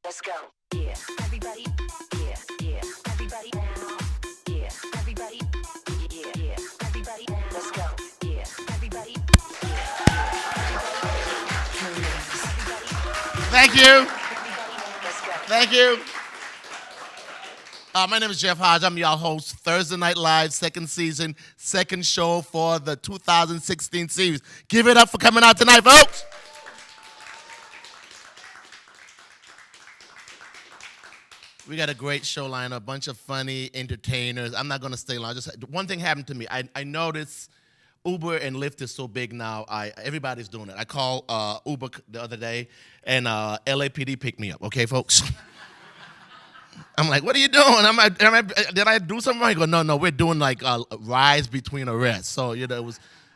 Let's go. Yeah, everybody. Yeah, yeah, everybody now. Yeah, everybody. Yeah, yeah, everybody. Let's go. Yeah, everybody. Thank you. Thank you. My name is Jeff Hodge. I'm your host, Thursday Night Live, second season, second show for the 2016 series. Give it up for coming out tonight, folks. We got a great show lineup, a bunch of funny entertainers. I'm not going to stay long. Just one thing happened to me. I noticed Uber and Lyft is so big now. Everybody's doing it. I called Uber the other day, and LAPD picked me up. Okay, folks? I'm like, what are you doing? Did I do something wrong? He goes, no, we're doing like rides between arrests. So, you know,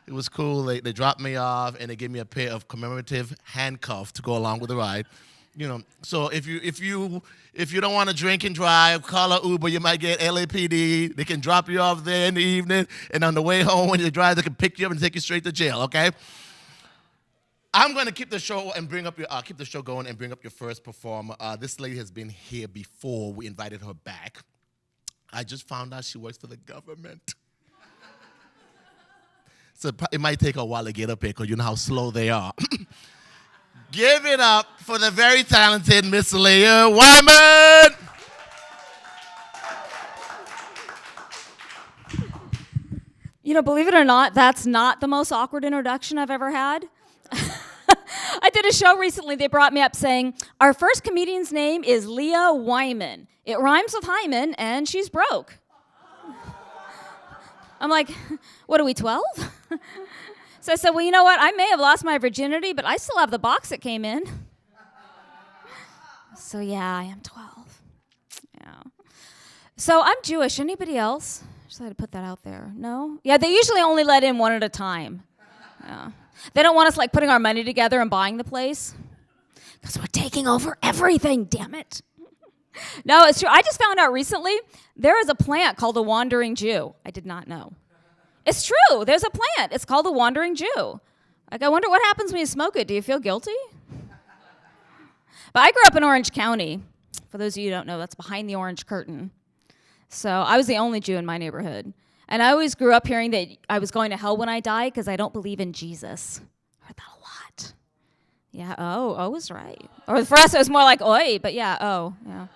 it was cool. They dropped me off, and they gave me a pair of commemorative handcuffs to go along with the ride. You know, so if you don't want to drink and drive, call a Uber. You might get LAPD. They can drop you off there in the evening, and on the way home when you drive, they can pick you up and take you straight to jail. Okay. I'm going to keep the show and keep the show going and bring up your first performer. This lady has been here before. We invited her back. I just found out she works for the government. So it might take her a while to get up here because you know how slow they are. Give it up for the very talented Miss Leah Wyman. You know, believe it or not, that's not the most awkward introduction I've ever had. I did a show recently. They brought me up saying, our first comedian's name is Leah Wyman. It rhymes with hymen, and she's broke. I'm like, what are we, 12? So I said, well, you know what? I may have lost my virginity, but I still have the box that came in. So yeah, I am 12. Yeah. So I'm Jewish. Anybody else? Just had to put that out there. No? Yeah, they usually only let in one at a time. Yeah. They don't want us like putting our money together and buying the place. Because we're taking over everything, damn it. No, it's true. I just found out recently there is a plant called a wandering Jew. I did not know. It's true. There's a plant. It's called the wandering Jew. Like, I wonder what happens when you smoke it. Do you feel guilty? But I grew up in Orange County. For those of you who don't know, that's behind the orange curtain. So I was the only Jew in my neighborhood. And I always grew up hearing that I was going to hell when I die because I don't believe in Jesus. I heard that a lot. Yeah, oh was right. Or for us, it was more like, oi, but yeah, yeah.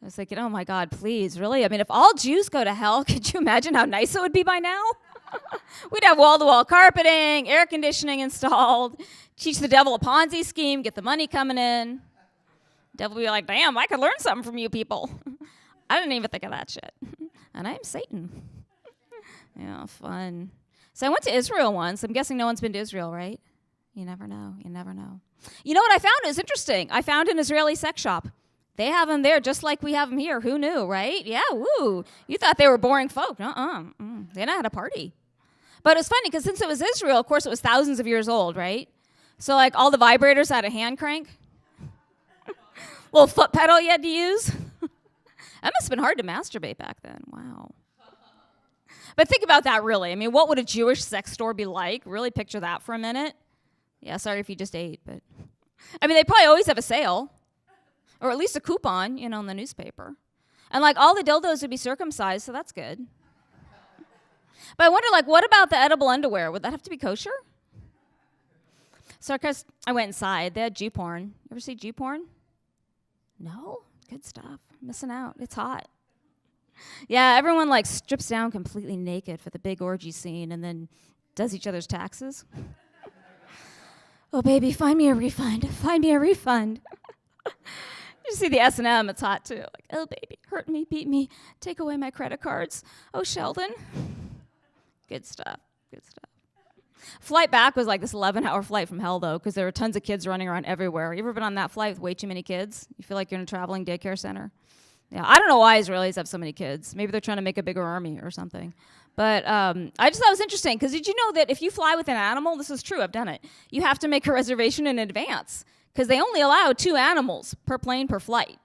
I was thinking, oh my God, please, really? I mean, if all Jews go to hell, could you imagine how nice it would be by now? We'd have wall-to-wall carpeting, air conditioning installed, teach the devil a Ponzi scheme, get the money coming in. The devil would be like, damn, I could learn something from you people. I didn't even think of that shit. And I am Satan. Yeah, fun. So I went to Israel once. I'm guessing no one's been to Israel, right? You never know. You never know. You know what I found? It was interesting. I found an Israeli sex shop. They have them there just like we have them here. Who knew, right? Yeah, woo. You thought they were boring folk. They know how to party. But it's funny because since it was Israel, of course, it was thousands of years old, right? So, like, all the vibrators had a hand crank. Little foot pedal you had to use. That must have been hard to masturbate back then. Wow. But think about that, really. I mean, what would a Jewish sex store be like? Really picture that for a minute. Yeah, sorry if you just ate, but... I mean, they probably always have a sale. Or at least a coupon, you know, in the newspaper. And, like, all the dildos would be circumcised, so that's good. But I wonder, like, what about the edible underwear? Would that have to be kosher? So, of course, I went inside. They had Jew porn. You ever see Jew porn? No? Good stuff. Missing out. It's hot. Yeah, everyone, like, strips down completely naked for the big orgy scene and then does each other's taxes. Oh, baby, find me a refund. Find me a refund. You see the S&M, it's hot too. Like, oh, baby, hurt me, beat me, take away my credit cards. Oh, Sheldon. Good stuff, good stuff. Flight back was like this 11-hour flight from hell, though, because there were tons of kids running around everywhere. You ever been on that flight with way too many kids? You feel like you're in a traveling daycare center? Yeah, I don't know why Israelis have so many kids. Maybe they're trying to make a bigger army or something. But I just thought it was interesting, because did you know that if you fly with an animal, this is true, I've done it, you have to make a reservation in advance. Because they only allow 2 animals per plane per flight.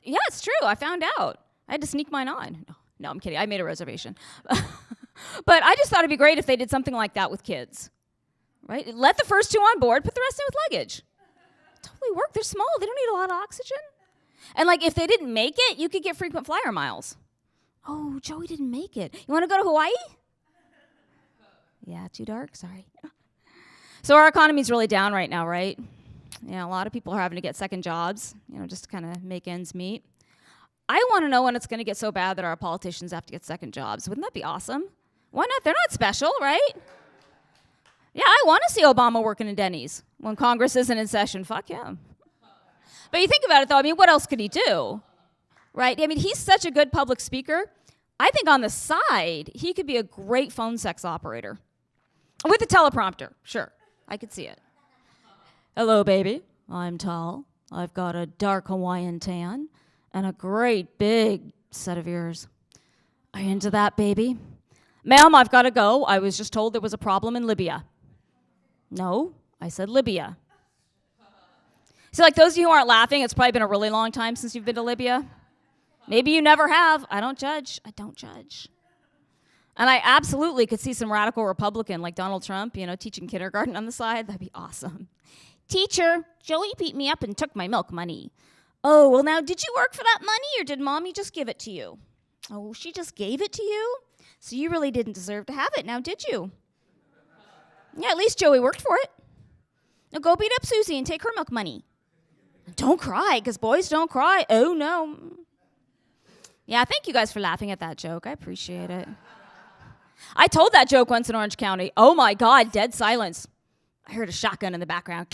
Yeah, it's true. I found out. I had to sneak mine on. No, I'm kidding. I made a reservation. But I just thought it'd be great if they did something like that with kids. Right? Let the first 2 on board, put the rest in with luggage. totally work. They're small. They don't need a lot of oxygen. And like if they didn't make it, you could get frequent flyer miles. Oh, Joey didn't make it. You want to go to Hawaii? Yeah, too dark? Sorry. So our economy's really down right now, right? Yeah, a lot of people are having to get second jobs, just to kind of make ends meet. I want to know when it's going to get so bad that our politicians have to get second jobs. Wouldn't that be awesome? Why not? They're not special, right? Yeah, I want to see Obama working in Denny's when Congress isn't in session. Fuck yeah. But you think about it, though. I mean, what else could he do? Right? I mean, he's such a good public speaker. I think on the side, he could be a great phone sex operator. With a teleprompter, sure. I could see it. Hello, baby. I'm tall. I've got a dark Hawaiian tan and a great big set of ears. Are you into that, baby? Ma'am, I've got to go. I was just told there was a problem in Libya. No, I said Libya. So like those of you who aren't laughing, it's probably been a really long time since you've been to Libya. Maybe you never have. I don't judge. I don't judge. And I absolutely could see some radical Republican like Donald Trump, teaching kindergarten on the side. That'd be awesome. Teacher, Joey beat me up and took my milk money. Oh, well now, did you work for that money or did mommy just give it to you? Oh, she just gave it to you? So you really didn't deserve to have it now, did you? Yeah, at least Joey worked for it. Now go beat up Susie and take her milk money. Don't cry, because boys don't cry. Oh, no. Yeah, thank you guys for laughing at that joke. I appreciate it. I told that joke once in Orange County. Oh, my God, dead silence. I heard a shotgun in the background.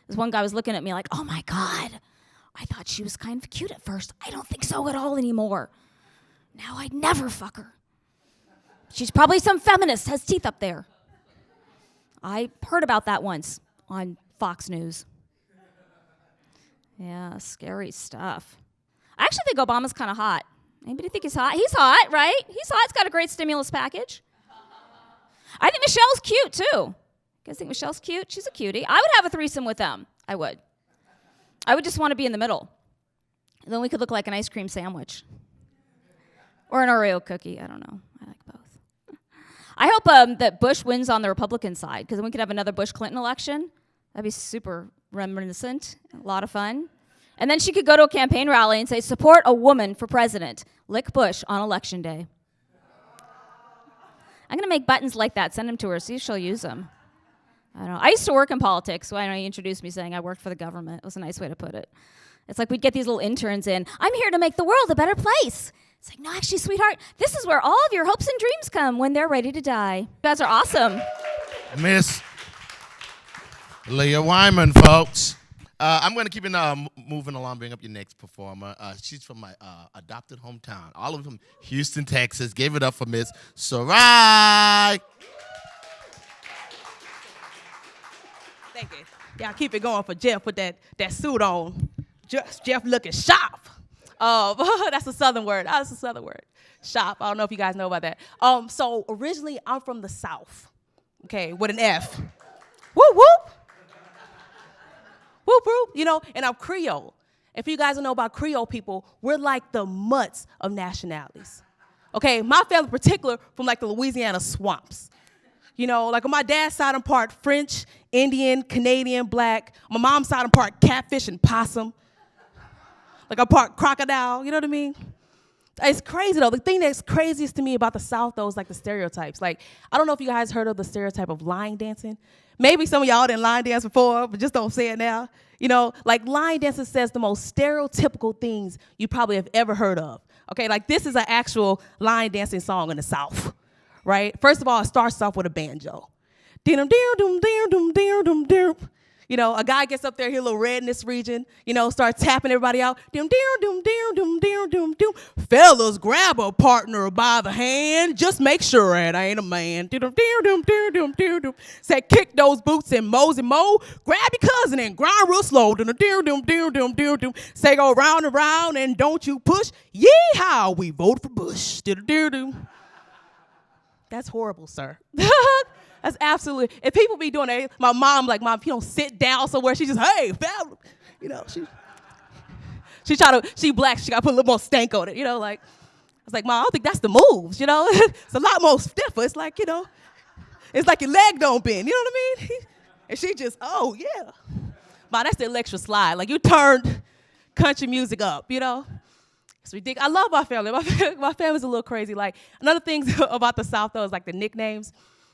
This one guy was looking at me like, oh, my God. I thought she was kind of cute at first. I don't think so at all anymore. Now I'd never fuck her. She's probably some feminist, has teeth up there. I heard about that once on Fox News. Yeah, scary stuff. I actually think Obama's kind of hot. Anybody think he's hot? He's hot, right? He's hot. He's got a great stimulus package. I think Michelle's cute, too. You guys think Michelle's cute? She's a cutie. I would have a threesome with them. I would. I would just want to be in the middle. And then we could look like an ice cream sandwich. Or an Oreo cookie. I don't know. I like both. I hope that Bush wins on the Republican side, because then we could have another Bush-Clinton election. That'd be super reminiscent. A lot of fun. And then she could go to a campaign rally and say, support a woman for president. Lick Bush on election day. I'm going to make buttons like that, send them to her, see if she'll use them. I don't know. I used to work in politics, so I know he introduced me saying I worked for the government. It was a nice way to put it. It's like we'd get these little interns in. I'm here to make the world a better place. It's like, no, actually, sweetheart, this is where all of your hopes and dreams come when they're ready to die. You guys are awesome. Miss Leah Wyman, folks. I'm going to keep moving along, bring up your next performer. She's from my adopted hometown. All of them, Houston, Texas. Give it up for Miss Shari. Thank you. Y'all keep it going for Jeff with that suit on. Jeff looking sharp. That's a Southern word. That's a Southern word. Sharp. I don't know if you guys know about that. So originally, I'm from the South. Okay, with an F. Whoop, whoop. Whoop, whoop. And I'm Creole. If you guys don't know about Creole people, we're like the mutts of nationalities. Okay, my family in particular from like the Louisiana swamps. Like on my dad's side, I'm part French, Indian, Canadian, black. On my mom's side, I'm part catfish and possum. Like I'm part crocodile, you know what I mean? It's crazy, though. The thing that's craziest to me about the South, though, is like the stereotypes. Like, I don't know if you guys heard of the stereotype of line dancing. Maybe some of y'all didn't line dance before, but just don't say it now. Like line dancing says the most stereotypical things you probably have ever heard of. Okay, like this is an actual line dancing song in the South. Right? First of all, it starts off with a banjo. A guy gets up there, he's a little red in this region, starts tapping everybody out. Fellas, grab a partner by the hand, just make sure it ain't a man. Say, kick those boots and mosey mo, grab your cousin and grind real slow. Say, go round and round and don't you push. Yeehaw, we vote for Bush. That's horrible, sir. That's absolutely. If people be doing that, my mom, if you don't sit down somewhere, she just, hey, family. She black, she got to put a little more stank on it, I was like, Mom, I don't think that's the moves, It's a lot more stiffer. It's like, it's like your leg don't bend, you know what I mean? And she just, oh, yeah. Wow, that's the electric slide. Like, you turned country music up, you know? It's ridiculous. I love my family. My family's a little crazy. Like, another thing about the South, though, is like the nicknames.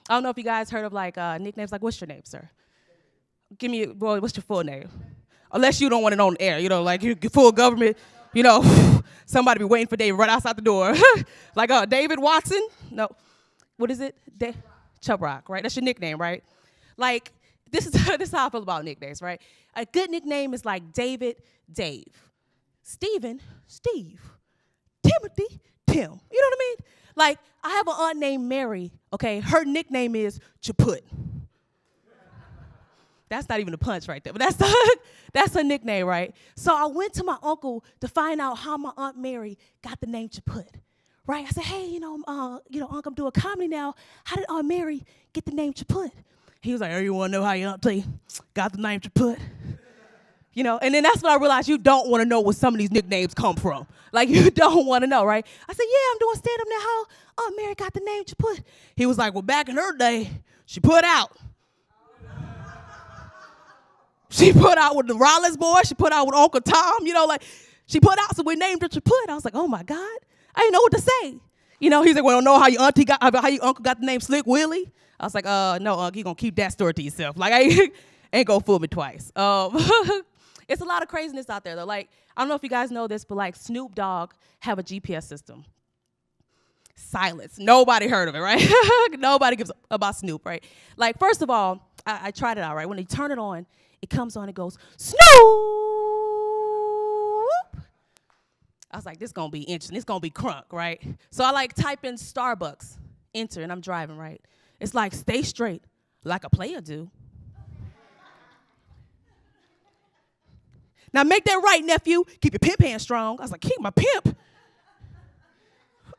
I don't know if you guys heard of like nicknames. Like, what's your name, sir? Give me, boy, what's your full name? Unless you don't want it on air, you know, like you full government, you know, somebody be waiting for David right outside the door. Like David Watson? No. What is it? Chubb Rock, right? That's your nickname, right? Like, this is how I feel about nicknames, right? A good nickname is like David, Dave. Stephen, Steve. Timothy, Tim. You know what I mean? Like, I have an aunt named Mary, okay? Her nickname is Chaput. That's not even a punch right there, but that's her nickname, right? So I went to my uncle to find out how my Aunt Mary got the name Chaput, right? I said, hey, you know, Uncle, I'm doing comedy now. How did Aunt Mary get the name Chaput? He was like, oh, you want to know how your auntie got the name Chaput? You know, and then that's when I realized you don't want to know where some of these nicknames come from. Like, you don't want to know, right? I said, yeah, I'm doing stand-up now. How Aunt Mary got the name Chaput? He was like, well, back in her day, she put out. She put out with the Rollins boys. She put out with Uncle Tom. You know, like, she put out, so we named her Chaput. I was like, oh, my God. I didn't know what to say. You know, he's like, well, I don't know how your uncle got the name Slick Willie. I was like, no, Uncle, you going to keep that story to yourself. Like, I ain't going to fool me twice. It's a lot of craziness out there, though. Like, I don't know if you guys know this, but, like, Snoop Dogg have a GPS system. Silence. Nobody heard of it, right? Nobody gives about Snoop, right? Like, first of all, I tried it out, right? When you turn it on, it comes on, it goes, Snoop! I was like, this is going to be interesting. It's going to be crunk, right? So I, like, type in Starbucks, enter, and I'm driving, right? It's like, stay straight, like a player do. Now make that right, nephew. Keep your pimp hand strong. I was like, keep my pimp.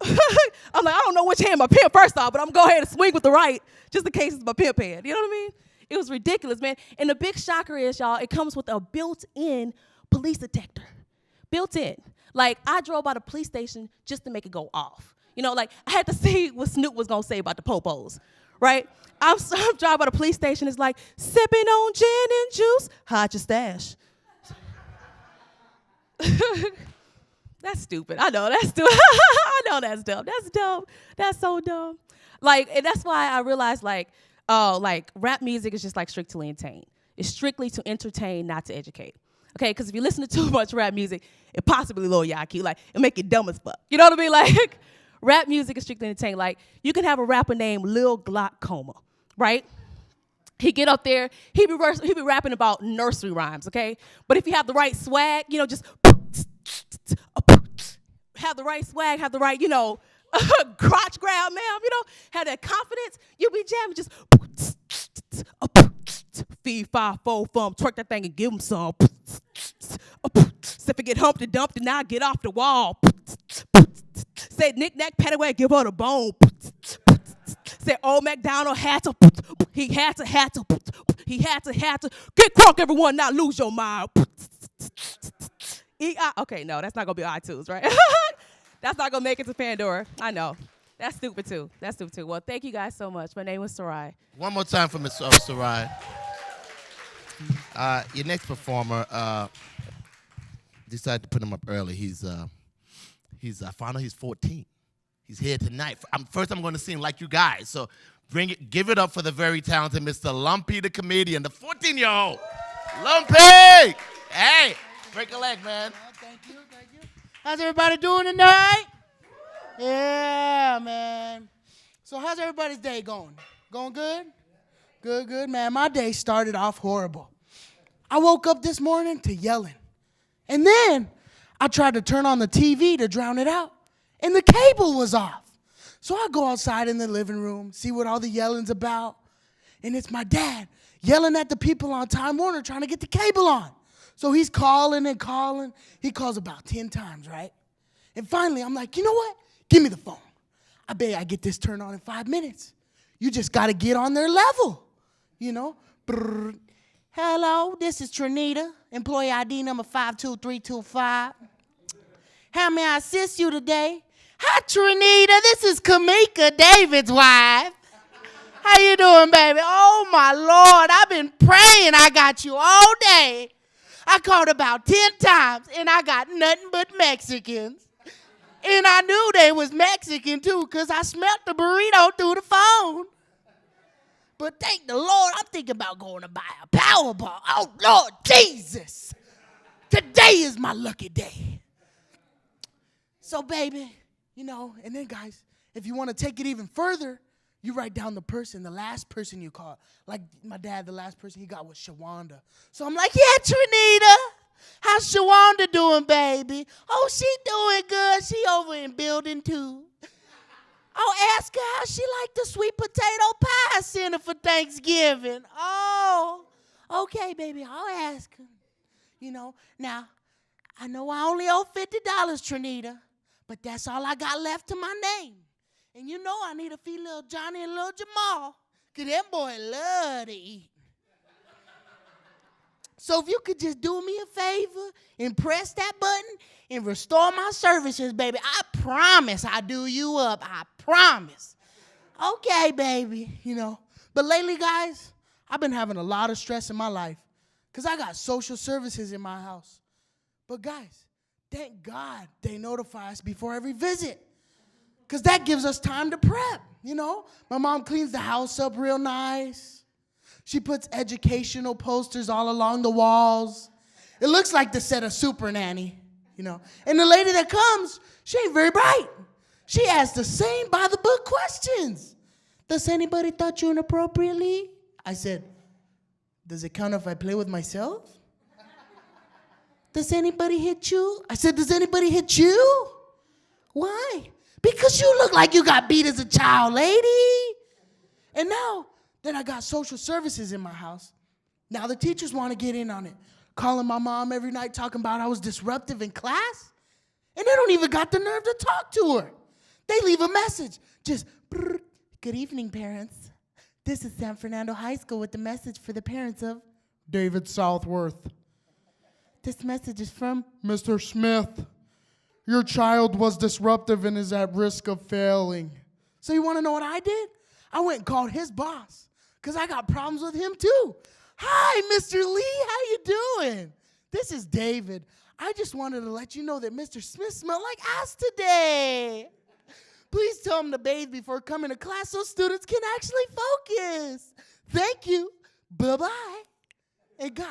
I'm like, I don't know which hand my pimp first off, but I'm going to go ahead and swing with the right just in case it's my pimp hand. You know what I mean? It was ridiculous, man. And the big shocker is, y'all, it comes with a built-in police detector. Built in. Like, I drove by the police station just to make it go off. You know, like, I had to see what Snoop was going to say about the popos, right? I'm driving by the police station. It's like, sipping on gin and juice. Hide your stash. That's stupid. I know that's stupid. I know that's dumb. That's dumb. That's so dumb. Like, and that's why I realized, like rap music is just like strictly entertain. It's strictly to entertain, not to educate. Okay, because if you listen to too much rap music, it possibly lower your IQ. Like, it make you dumb as fuck. You know what I mean? Like, rap music is strictly entertain. Like, you can have a rapper named Lil Glaucoma, right? He get up there, he be rapping about nursery rhymes, okay? But if you have the right swag, you know, just have the right swag, have the right, you know, crotch grab, ma'am, you know, have that confidence, you'll be jamming just feed 5, 4, fum, twerk that thing and give him some. If it get Humpty Dumpty, now get off the wall. Say knick-knack, paddywhack, give her the bone. Say old MacDonald had to, he had to, get crunk, everyone, not lose your mind. Okay, no, that's not gonna be iTunes, right? That's not gonna make it to Pandora. I know. That's stupid too. Well, thank you guys so much. My name was Sarai. One more time for Miss Sarai. Your next performer, decided to put him up early. I found out he's 14. He's here tonight. First, I'm going to sing like you guys. So give it up for the very talented Mr. Lumpy the Comedian, the 14-year-old. Lumpy! Hey, break a leg, man. Thank you. How's everybody doing tonight? Yeah, man. So how's everybody's day going? Going good? Good, man. My day started off horrible. I woke up this morning to yelling. And then I tried to turn on the TV to drown it out. And the cable was off. So I go outside in the living room, see what all the yelling's about. And it's my dad yelling at the people on Time Warner trying to get the cable on. So he's calling and calling. He calls about 10 times, right? And finally, I'm like, you know what? Give me the phone. I bet I get this turned on in 5 minutes. You just got to get on their level, you know? Brrr. Hello, this is Trinita, employee ID number 52325. How may I assist you today? Hi, Trinita. This is Kamika, David's wife. How you doing, baby? Oh, my Lord, I've been praying I got you all day. I called about 10 times, and I got nothing but Mexicans. And I knew they was Mexican, too, because I smelled the burrito through the phone. But thank the Lord, I'm thinking about going to buy a Powerball. Oh, Lord Jesus. Today is my lucky day. So, baby, you know, and then, guys, if you want to take it even further, you write down the last person you call. Like my dad, the last person he got was Shawanda. So I'm like, yeah, Trinita, how's Shawanda doing, baby? Oh, she doing good. She over in building 2. I'll ask her how she liked the sweet potato pie I sent her for Thanksgiving. Oh, okay, baby, I'll ask her. You know, now, I know I only owe $50, Trinita, but that's all I got left to my name. And you know I need to feed little Johnny and little Jamal, because them boys love to eat. So if you could just do me a favor and press that button and restore my services, baby, I promise I'll do you up. I promise. Okay, baby, you know. But lately, guys, I've been having a lot of stress in my life because I got social services in my house. But, guys, thank God they notify us before every visit. Because that gives us time to prep, you know. My mom cleans the house up real nice. She puts educational posters all along the walls. It looks like the set of Super Nanny, you know. And the lady that comes, she ain't very bright. She asks the same by-the-book questions. Does anybody touch you inappropriately? I said, does it count if I play with myself? Does anybody hit you? I said, does anybody hit you? Why? Because you look like you got beat as a child, lady. And now that I got social services in my house, now the teachers want to get in on it. Calling my mom every night talking about I was disruptive in class. And they don't even got the nerve to talk to her. They leave a message. Just, good evening, parents. This is San Fernando High School with the message for the parents of David Southworth. This message is from Mr. Smith. Your child was disruptive and is at risk of failing. So you want to know what I did? I went and called his boss because I got problems with him too. Hi, Mr. Lee, how you doing? This is David. I just wanted to let you know that Mr. Smith smelled like ass today. Please tell him to bathe before coming to class so students can actually focus. Thank you. Bye-bye. And guys,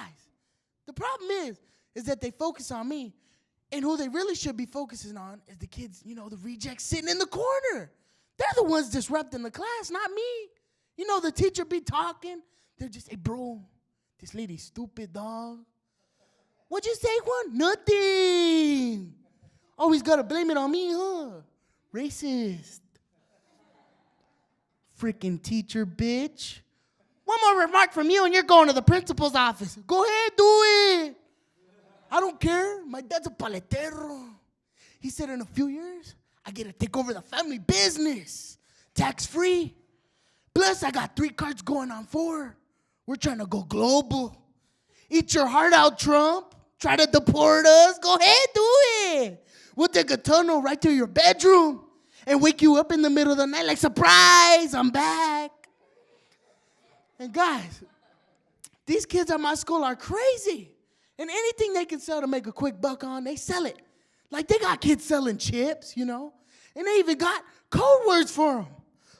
the problem is that they focus on me. And who they really should be focusing on is the kids, you know, the rejects sitting in the corner. They're the ones disrupting the class, not me. You know, the teacher be talking. They're just, hey, bro, this lady's stupid, dog. What'd you say, Juan? Nothing. Always got to blame it on me, huh? Racist. Freaking teacher, bitch. One more remark from you and you're going to the principal's office. Go ahead, do it. I don't care. My dad's a paletero. He said in a few years, I get to take over the family business. Tax-free. Plus, I got 3 cards going on 4. We're trying to go global. Eat your heart out, Trump. Try to deport us. Go ahead, do it. We'll take a tunnel right to your bedroom and wake you up in the middle of the night like, surprise, I'm back. And guys, these kids at my school are crazy. And anything they can sell to make a quick buck on, they sell it. Like they got kids selling chips, you know. And they even got code words for them.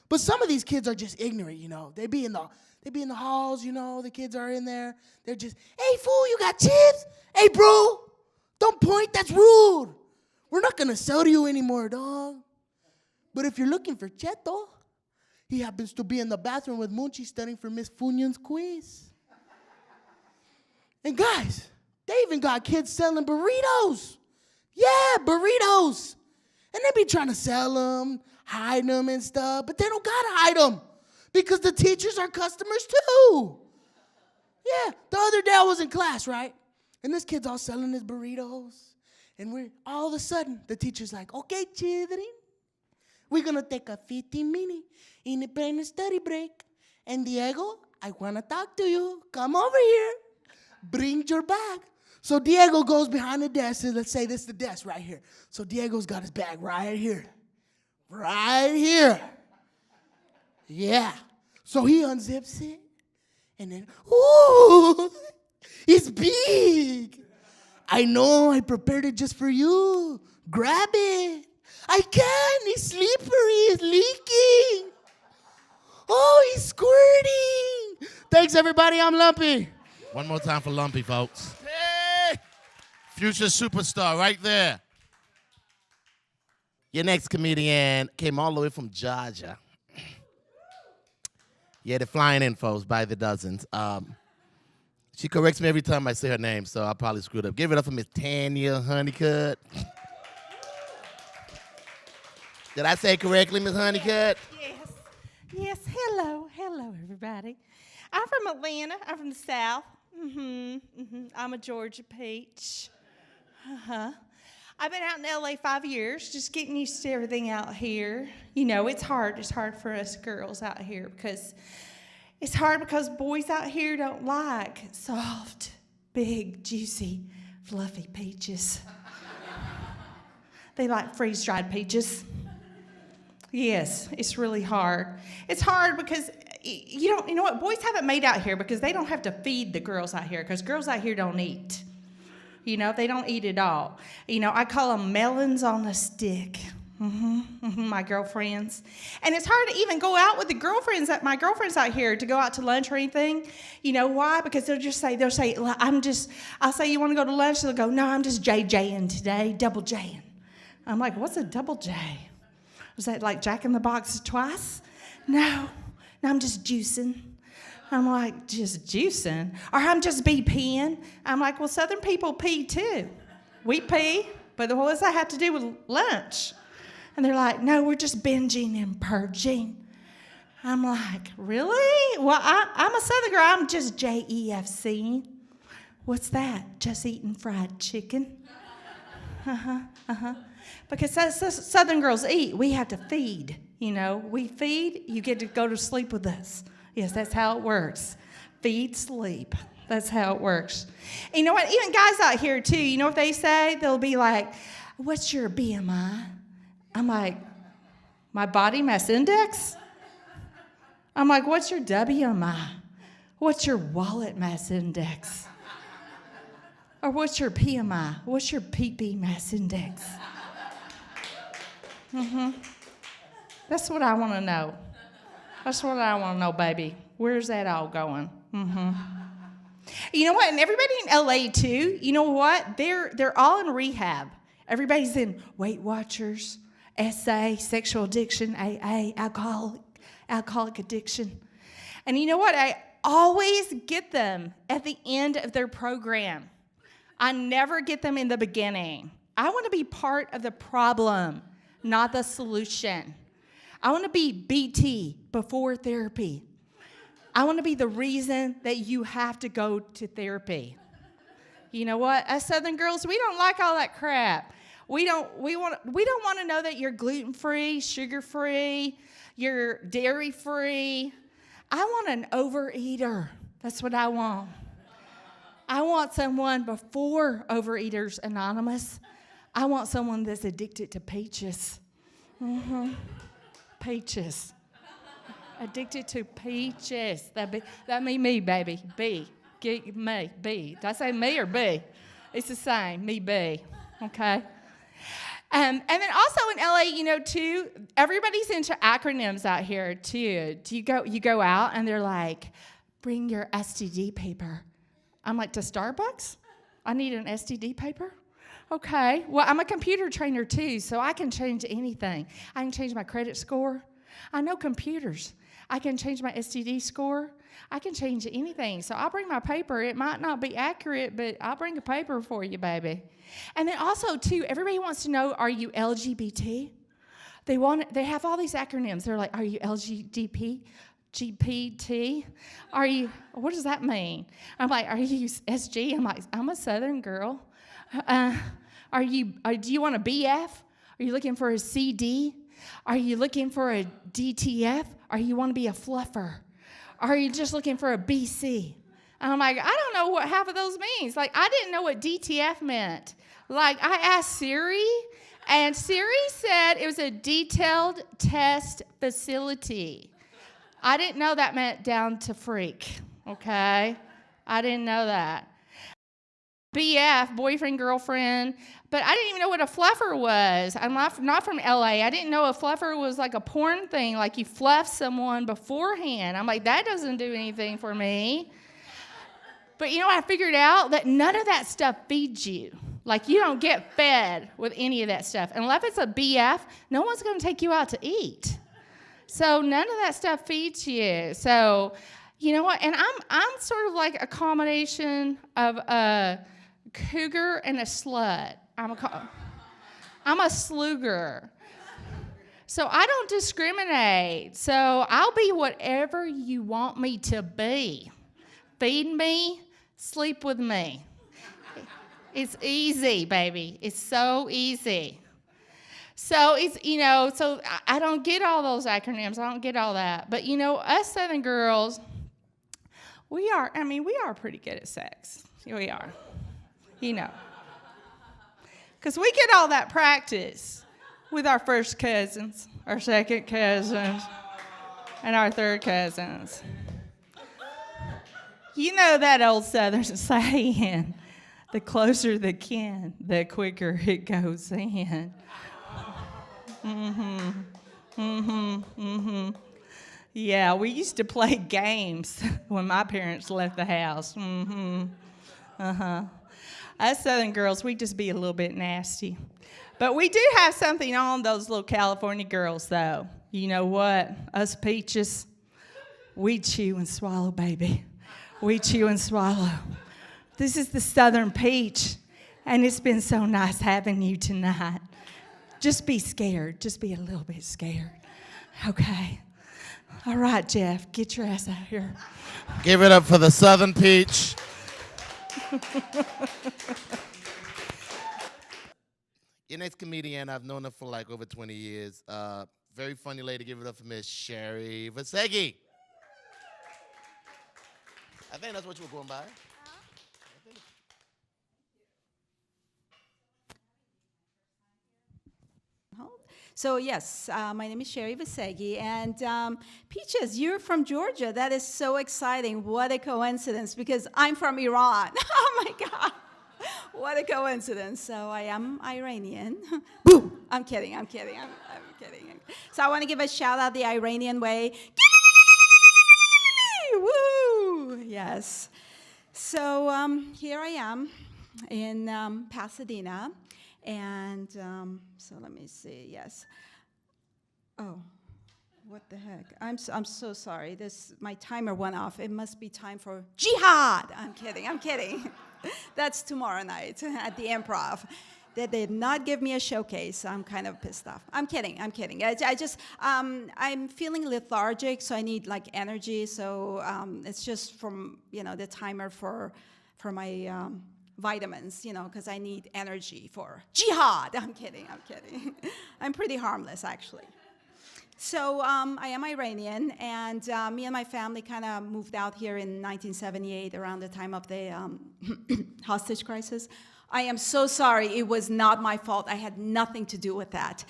But some of these kids are just ignorant, you know. They be in the halls, you know. The kids are in there. They're just, hey, fool, you got chips? Hey, bro, don't point. That's rude. We're not going to sell to you anymore, dog. But if you're looking for Cheto, he happens to be in the bathroom with Munchie studying for Miss Funyun's quiz. And guys, they even got kids selling burritos. Yeah, burritos. And they be trying to sell them, hide them and stuff, but they don't got to hide them because the teachers are customers too. Yeah, the other day I was in class, right? And this kid's all selling his burritos. And all of a sudden, the teacher's like, okay, children, we're going to take a 15-minute independent study break. And Diego, I want to talk to you. Come over here. Bring your bag. So Diego goes behind the desk, and let's say this is the desk right here. So Diego's got his bag right here. Right here. Yeah. So he unzips it, and then, ooh, it's big. I know, I prepared it just for you. Grab it. I can, it's slippery, it's leaking. Oh, he's squirting. Thanks, everybody, I'm Lumpy. One more time for Lumpy, folks. Hey! Future superstar right there. Your next comedian came all the way from Georgia. Yeah, they're flying in, folks, by the dozens. She corrects me every time I say her name, so I'll probably screw it up. Give it up for Miss Tanya Honetcutt. Did I say it correctly, Miss Honetcutt? Yes. Yes. Hello, everybody. I'm from Atlanta. I'm from the South. I'm a Georgia peach. I've been out in LA 5 years, just getting used to everything out here. You know, it's hard. It's hard for us girls out here because boys out here don't like soft, big, juicy, fluffy peaches. They like freeze-dried peaches. Yes, it's really hard. It's hard because you know what? Boys have it made out here because they don't have to feed the girls out here because girls out here don't eat. You know, they don't eat at all. You know, I call them melons on a stick. My girlfriends. And it's hard to even go out with my girlfriends out here to go out to lunch or anything. You know why? Because they'll say, I'll say, you want to go to lunch? They'll go, no, I'm just JJing today, double Jing. I'm like, what's a double J? Was that like Jack in the Box twice? No, I'm just juicing. I'm like, just juicing? Or I'm just BPing. I'm like, well, Southern people pee too. We pee, but what does that have to do with lunch? And they're like, no, we're just binging and purging. I'm like, really? Well, I'm a Southern girl. I'm just JEFC. What's that? Just eating fried chicken? Because Southern girls eat. We have to feed. You know, we feed, you get to go to sleep with us. Yes, that's how it works. Feed, sleep. That's how it works. And you know what? Even guys out here, too, you know what they say? They'll be like, what's your BMI? I'm like, my body mass index? I'm like, what's your WMI? What's your wallet mass index? Or what's your PMI? What's your PP mass index? That's what I want to know. That's what I want to know, baby. Where's that all going? You know what? And everybody in LA, too, you know what? They're all in rehab. Everybody's in Weight Watchers, SA, sexual addiction, AA, alcoholic addiction. And you know what? I always get them at the end of their program. I never get them in the beginning. I want to be part of the problem, not the solution. I want to be BT, before therapy. I want to be the reason that you have to go to therapy. You know what? As Southern girls, we don't like all that crap. We don't want to know that you're gluten-free, sugar-free, you're dairy-free. I want an overeater. That's what I want. I want someone before Overeaters Anonymous. I want someone that's addicted to peaches. Peaches. Addicted to peaches. That mean me, baby. B. Get me. B. Did I say me or B? It's the same. Me, B. Okay? And then also in LA, you know, too, everybody's into acronyms out here, too. You go out and they're like, bring your STD paper. I'm like, to Starbucks? I need an STD paper? Okay. Well, I'm a computer trainer, too, so I can change anything. I can change my credit score. I know computers. I can change my STD score. I can change anything. So I'll bring my paper. It might not be accurate, but I'll bring a paper for you, baby. And then also, too, everybody wants to know, are you LGBT? They have all these acronyms. They're like, are you GPT? Are you, what does that mean? I'm like, are you SG? I'm like, I'm a Southern girl. Do you want a BF? Are you looking for a CD? Are you looking for a DTF? Or you want to be a fluffer? Are you just looking for a BC? And I'm like, I don't know what half of those means. Like, I didn't know what DTF meant. Like, I asked Siri, and Siri said it was a detailed test facility. I didn't know that meant down to freak, okay? I didn't know that. BF, boyfriend, girlfriend, but I didn't even know what a fluffer was. I'm not from LA. I didn't know a fluffer was like a porn thing, like you fluff someone beforehand. I'm like, that doesn't do anything for me. But you know what I figured out? That none of that stuff feeds you. Like you don't get fed with any of that stuff. Unless it's a BF, no one's going to take you out to eat. So none of that stuff feeds you. So, you know what? And I'm sort of like a combination of a cougar and a slut. I'm a sluger. So I don't discriminate. So I'll be whatever you want me to be. Feed me, sleep with me. It's easy, baby. It's so easy. So it's, so I don't get all those acronyms. I don't get all that. But, us Southern girls, we are pretty good at sex. We are. Because we get all that practice with our first cousins, our second cousins, and our third cousins. You know that old Southern saying, the closer the kin, the quicker it goes in. Yeah, we used to play games when my parents left the house. Us Southern girls, we just be a little bit nasty. But we do have something on those little California girls, though. You know what? Us peaches, we chew and swallow, baby. We chew and swallow. This is the Southern peach, and it's been so nice having you tonight. Just be scared. Just be a little bit scared. Okay. All right, Jeff, get your ass out here. Give it up for the Southern Peach. Your next comedian, I've known her for like over 20 years. Very funny lady. Give it up for Miss Shari Vass. I think that's what you were going by. So yes, my name is Shari Vass, and Peaches, you're from Georgia. That is so exciting. What a coincidence, because I'm from Iran. Oh my God, what a coincidence. So I am Iranian. Boom! I'm kidding. I'm kidding. I'm kidding. So I want to give a shout out the Iranian way. Woo! Yes. So here I am in Pasadena. And so let me see. Yes. Oh, what the heck? I'm so sorry. My timer went off. It must be time for jihad. I'm kidding. That's tomorrow night at the Improv. They did not give me a showcase. I'm kind of pissed off. I'm kidding. I just I'm feeling lethargic, so I need like energy. So it's just from the timer for my. Vitamins, because I need energy for jihad. I'm kidding. I'm pretty harmless, actually. So I am Iranian, and me and my family kind of moved out here in 1978 around the time of the hostage crisis. I am so sorry. It was not my fault. I had nothing to do with that.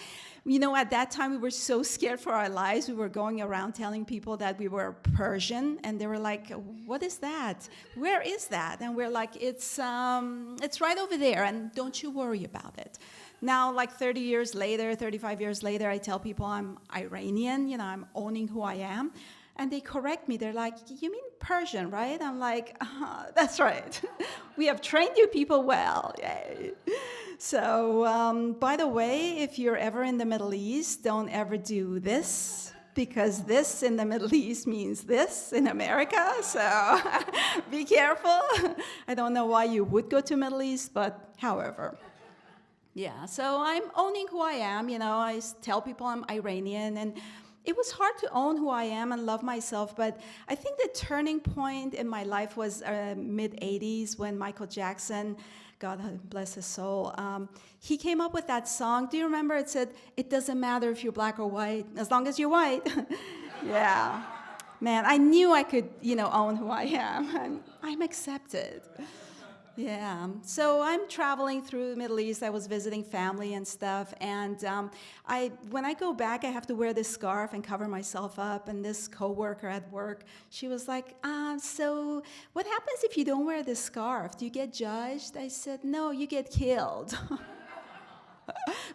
At that time, we were so scared for our lives. We were going around telling people that we were Persian, and they were like, what is that? Where is that? And we're like, it's right over there, and don't you worry about it. Now, like 30 years later, 35 years later, I tell people I'm Iranian, I'm owning who I am. And they correct me. They're like, you mean Persian, right? I'm like, that's right. We have trained you people well. Yay. So, by the way, if you're ever in the Middle East, don't ever do this, because this in the Middle East means this in America. So be careful. I don't know why you would go to Middle East, but however. Yeah, so I'm owning who I am. I tell people I'm Iranian, and it was hard to own who I am and love myself, but I think the turning point in my life was mid-'80s when Michael Jackson, God bless his soul, he came up with that song. Do you remember? It said, it doesn't matter if you're black or white, as long as you're white. Yeah. Man, I knew I could, own who I am. I'm accepted. Yeah. So I'm traveling through the Middle East. I was visiting family and stuff. And when I go back, I have to wear this scarf and cover myself up. And this coworker at work, she was like, so what happens if you don't wear this scarf? Do you get judged? I said, no, you get killed.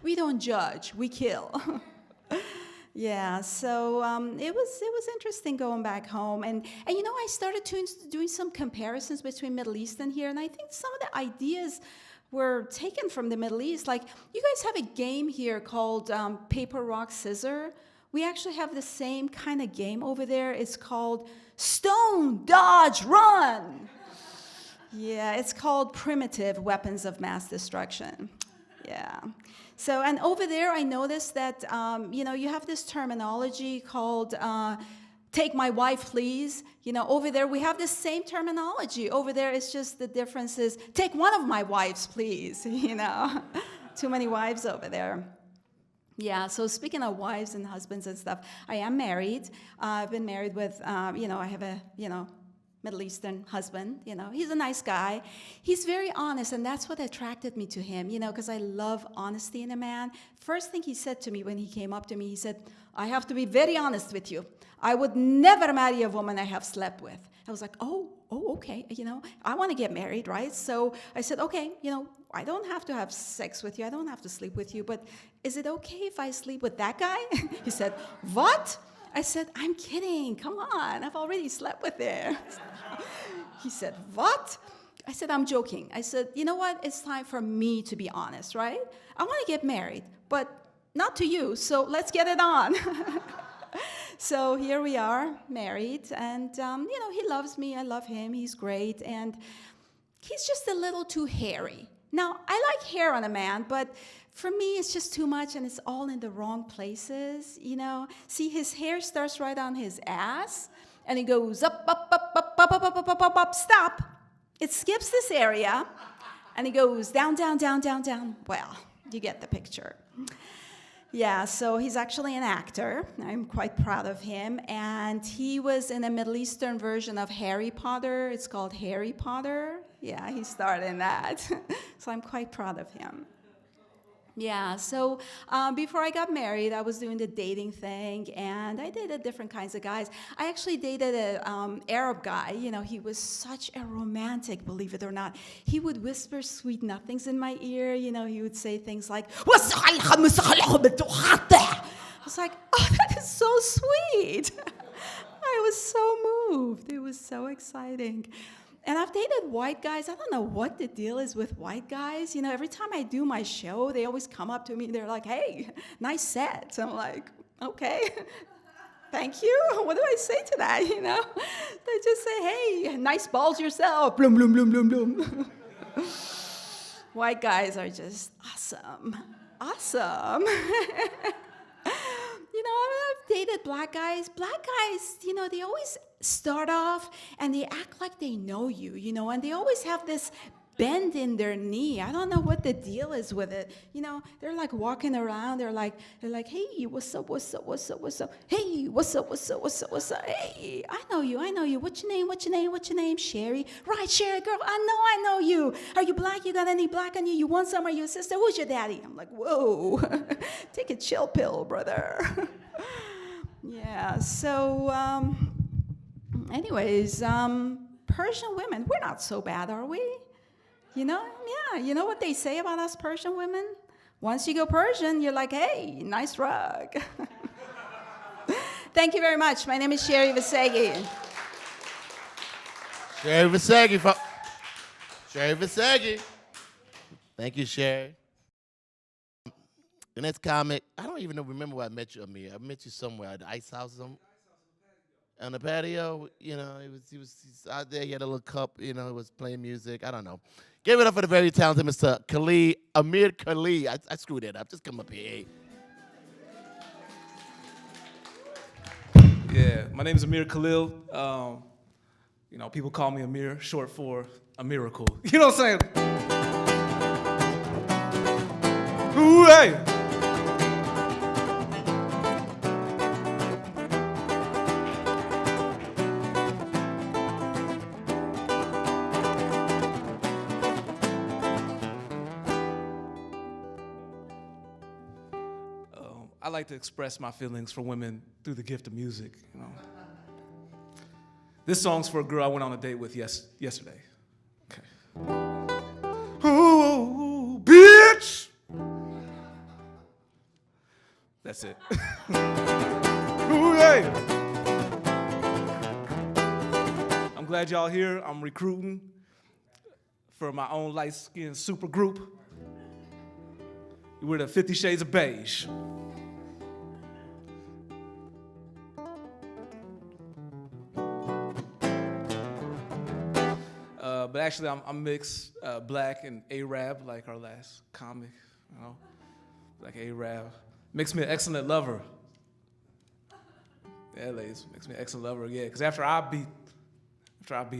We don't judge, we kill. Yeah, so it was interesting going back home, and you know, I started doing some comparisons between Middle East and here, and I think some of the ideas were taken from the Middle East. Like, you guys have a game here called Paper, Rock, Scissor. We actually have the same kind of game over there. It's called Stone, Dodge, Run. Yeah, it's called Primitive Weapons of Mass Destruction. Yeah. So, and over there, I noticed that, you know, you have this terminology called take my wife, please. You know, over there, we have the same terminology. Over there, it's just the difference is take one of my wives, please. You know, too many wives over there. Yeah, so speaking of wives and husbands and stuff, I am married. I've been married with, you know, I have a, you know, Middle Eastern husband, you know. He's a nice guy. He's very honest, and that's what attracted me to him, you know, because I love honesty in a man. First thing he said to me when he came up to me, he said, I have to be very honest with you. I would never marry a woman I have slept with. I was like, oh, okay, you know, I want to get married, right? So I said, okay, you know, I don't have to have sex with you. I don't have to sleep with you, but is it okay if I sleep with that guy? He said, what? I said, I'm kidding, come on, I've already slept with him. He said, what? I said, I'm joking. I said, you know what, it's time for me to be honest, right? I want to get married, but not to you, so let's get it on. So here we are, married, and you know, he loves me, I love him, he's great, and he's just a little too hairy. Now, I like hair on a man, but for me, it's just too much, and it's all in the wrong places, you know? See, his hair starts right on his ass, and it goes up, up, up, up, up, up, up, up, up, up, up, stop. It skips this area, and it goes down, down, down, down, down. Well, you get the picture. Yeah, so he's actually an actor. I'm quite proud of him, and he was in a Middle Eastern version of Harry Potter. It's called Harry Potter. Yeah, he starred in that. So I'm quite proud of him. Yeah, so before I got married, I was doing the dating thing, and I dated different kinds of guys. I actually dated an Arab guy. You know, he was such a romantic, believe it or not. He would whisper sweet nothings in my ear. You know, he would say things like, I was like, oh, that is so sweet. I was so moved. It was so exciting. And I've dated white guys. I don't know what the deal is with white guys. You know, every time I do my show, they always come up to me. They're like, hey, nice set. So I'm like, okay, thank you. What do I say to that, you know? They just say, hey, nice balls yourself. Bloom, bloom, bloom, bloom, bloom. White guys are just awesome. Awesome. You know, I've dated black guys. Black guys, you know, they always start off and they act like they know you, you know, and they always have this bend in their knee. I don't know what the deal is with it. You know, they're like walking around. They're like, hey, what's up, what's up, what's up, what's up? Hey, what's up, what's up, what's up, what's up? Hey, I know you. What's your name, what's your name, what's your name? Shari? Right, Shari, girl, I know you. Are you black? You got any black on you? You want some? Are you a sister? Who's your daddy? I'm like, whoa, take a chill pill, brother. Yeah, so anyways, Persian women, we're not so bad, are we? You know, yeah, you know what they say about us Persian women? Once you go Persian, you're like, hey, nice rug. Thank you very much. My name is Shari Vass. Shari Vass. Shari Vass. Thank you, Shari. The next comic, I don't even remember where I met you, Amir. I met you somewhere at the Ice House on the patio. You know, he's out there. He had a little cup. You know, he was playing music. I don't know. Give it up for the very talented Mr. Amir Khalid. I screwed it up. Just come up here. Yeah, my name is Amir Khalil. You know, people call me Amir, short for a miracle. You know what I'm saying? Ooh, hey! I like to express my feelings for women through the gift of music, you know. This song's for a girl I went on a date with yesterday. Okay. Ooh, bitch! That's it. Ooh, yeah. I'm glad y'all here. I'm recruiting for my own light-skinned super group. We're the 50 Shades of Beige. But actually, I'm mixed, black and Arab, like our last comic, you know, like Arab. Makes me an excellent lover. Yeah, ladies, makes me an excellent lover, yeah. Because after I beat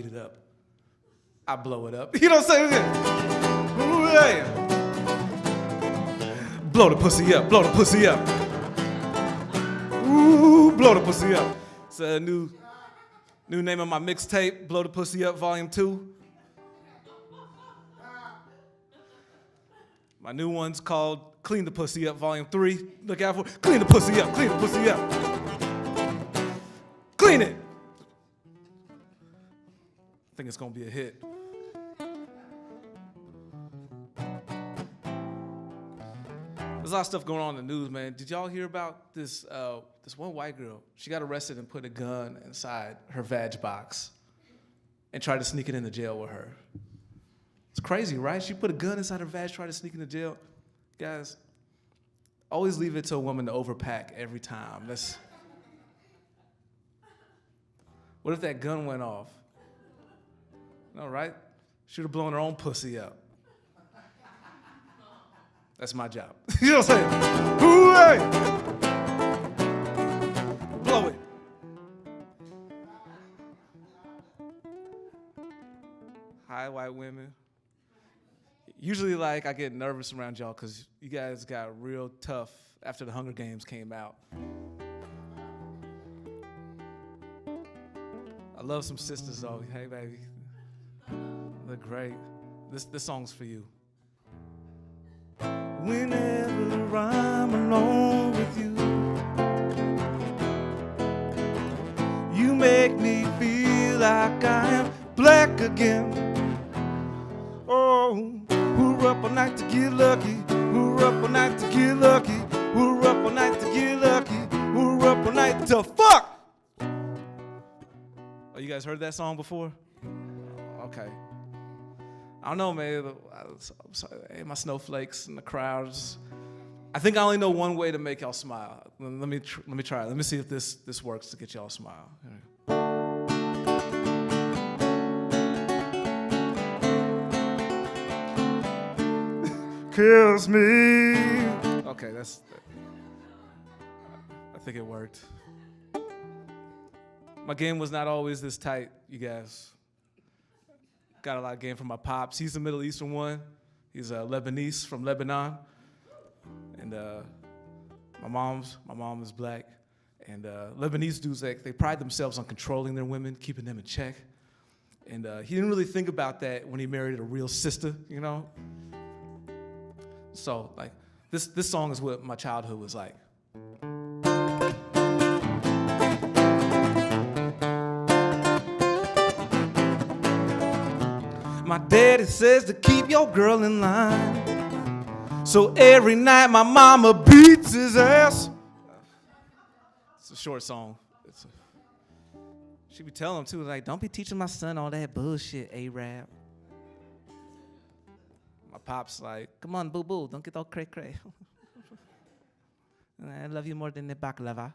it up, I blow it up. You know what I'm saying? Ooh, yeah. Blow the pussy up, blow the pussy up. Ooh, blow the pussy up. It's a new name of my mixtape, Blow the Pussy Up, Volume 2. My new one's called Clean the Pussy Up, Volume 3. Look out for Clean the Pussy Up, Clean the Pussy Up. Clean it. I think it's gonna be a hit. There's a lot of stuff going on in the news, man. Did y'all hear about this one white girl? She got arrested and put a gun inside her vag box and tried to sneak it into jail with her. It's crazy, right? She put a gun inside her vag, tried to sneak into jail. Guys, always leave it to a woman to overpack every time. What if that gun went off? No, right? Should have blown her own pussy up. That's my job. You know what I'm saying? Hooray! Blow it. Hi, white women. Usually, like, I get nervous around y'all because you guys got real tough after the Hunger Games came out. I love some sisters, though. Hey, baby. They're great. This song's for you. Whenever I'm alone with you, you make me feel like I am black again. Oh, we're up all night to get lucky. We're up all night to get lucky. We're up all night to get lucky. We're up all night to fuck. Oh, you guys heard that song before? Okay. I don't know, man. I'm sorry. Hey, my snowflakes in the crowds. I think I only know one way to make y'all smile. Let me try it. Let me see if this works to get y'all a smile. Kiss me. Okay, I think it worked. My game was not always this tight, you guys. Got a lot of game from my pops. He's a Middle Eastern one. He's a Lebanese from Lebanon. And my mom is black. And Lebanese dudes, they pride themselves on controlling their women, keeping them in check. And he didn't really think about that when he married a real sister, you know? So, like, this song is what my childhood was like. My daddy says to keep your girl in line. So every night my mama beats his ass. It's a short song. She be telling him too, like, don't be teaching my son all that bullshit, A-Rap. My pop's like, come on, boo-boo, don't get all cray-cray. I love you more than the baklava.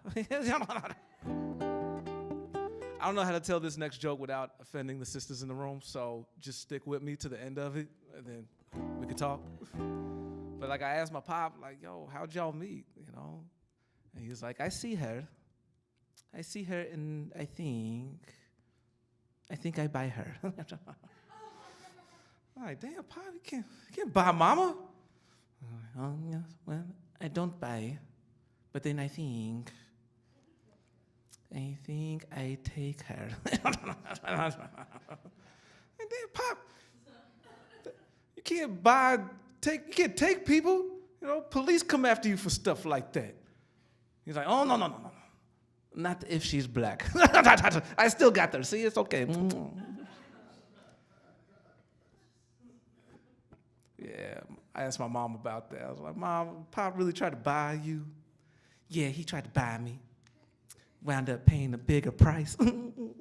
I don't know how to tell this next joke without offending the sisters in the room, so just stick with me to the end of it, and then we can talk. But like, I asked my pop, like, yo, how'd y'all meet, you know? And he was like, I see her, and I think I buy her. I'm like, damn, pop, you can't buy mama. Oh, yeah, well, I don't buy, but then I think I take her. And then, pop, you can't take people. You know, police come after you for stuff like that. He's like, oh, no. Not if she's black. I still got her. See, it's okay. Yeah, I asked my mom about that. I was like, Mom, Pop really tried to buy you? Yeah, he tried to buy me. Wound up paying a bigger price. Ooh,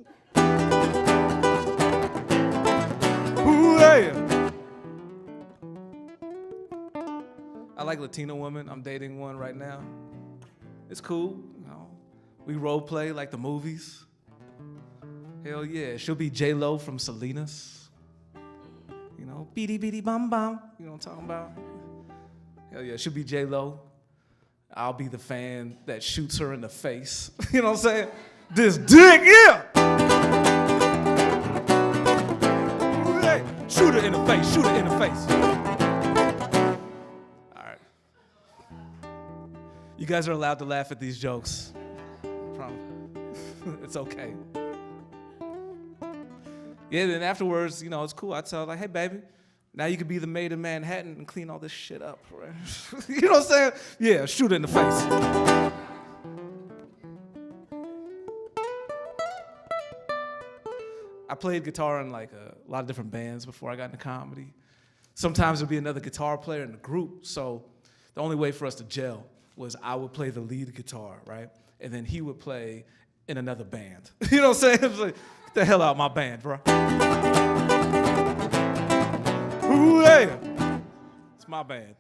yeah. I like Latino women. I'm dating one right now. It's cool, you know. We role play like the movies. Hell yeah, she'll be J-Lo from Salinas. You know, beady beady bum bum. You know what I'm talking about? Hell yeah, she'll be J-Lo. I'll be the fan that shoots her in the face. You know what I'm saying? This dick, yeah! Hey, shoot her in the face, shoot her in the face. All right. You guys are allowed to laugh at these jokes. It's okay. Yeah, then afterwards, you know, it's cool. I tell her, like, hey, baby, now you can be the maid in Manhattan and clean all this shit up, right? You know what I'm saying? Yeah, shoot her in the face. I played guitar in like a lot of different bands before I got into comedy. Sometimes there'd be another guitar player in the group, so the only way for us to gel was I would play the lead guitar, right? And then he would play in another band. You know what I'm saying? It was like, get the hell out of my band, bro. Ooh, yeah. It's my band.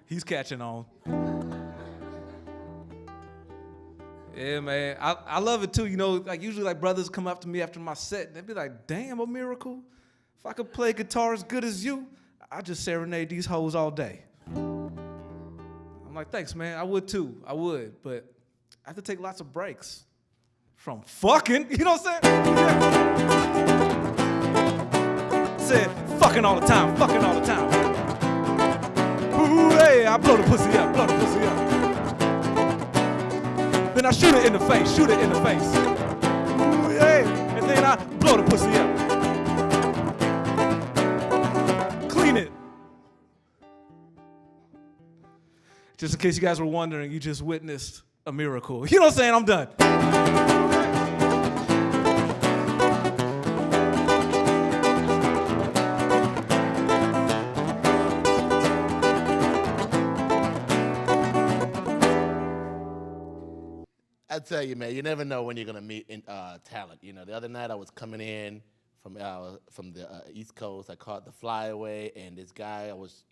He's catching on. Yeah, man. I love it too. You know, like usually like brothers come up to me after my set and they'd be like, damn, a miracle. If I could play guitar as good as you, I'd just serenade these hoes all day. I'm like, thanks, man. I would too. I would. But I have to take lots of breaks from fucking. You know what I'm saying? Yeah. Said, fucking all the time. Fucking all the time. Ooh, hey, I blow the pussy up. Blow the pussy up. Then I shoot it in the face. Shoot it in the face. Ooh, hey. And then I blow the pussy up. It. Just in case you guys were wondering, you just witnessed a miracle. You know what I'm saying? I'm done. I tell you, man, you never know when you're gonna meet talent. You know, the other night I was coming in from the East Coast. I caught the flyaway, and this guy, I was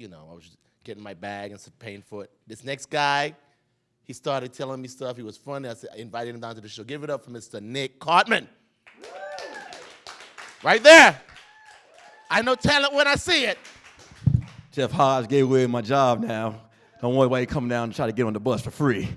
getting my bag and paying for it. This next guy, he started telling me stuff. He was funny. I invited him down to the show. Give it up for Mr. Nick Carthan. Right there. I know talent when I see it. Jeff Hodge gave away my job now. Don't worry why he come down and try to get on the bus for free.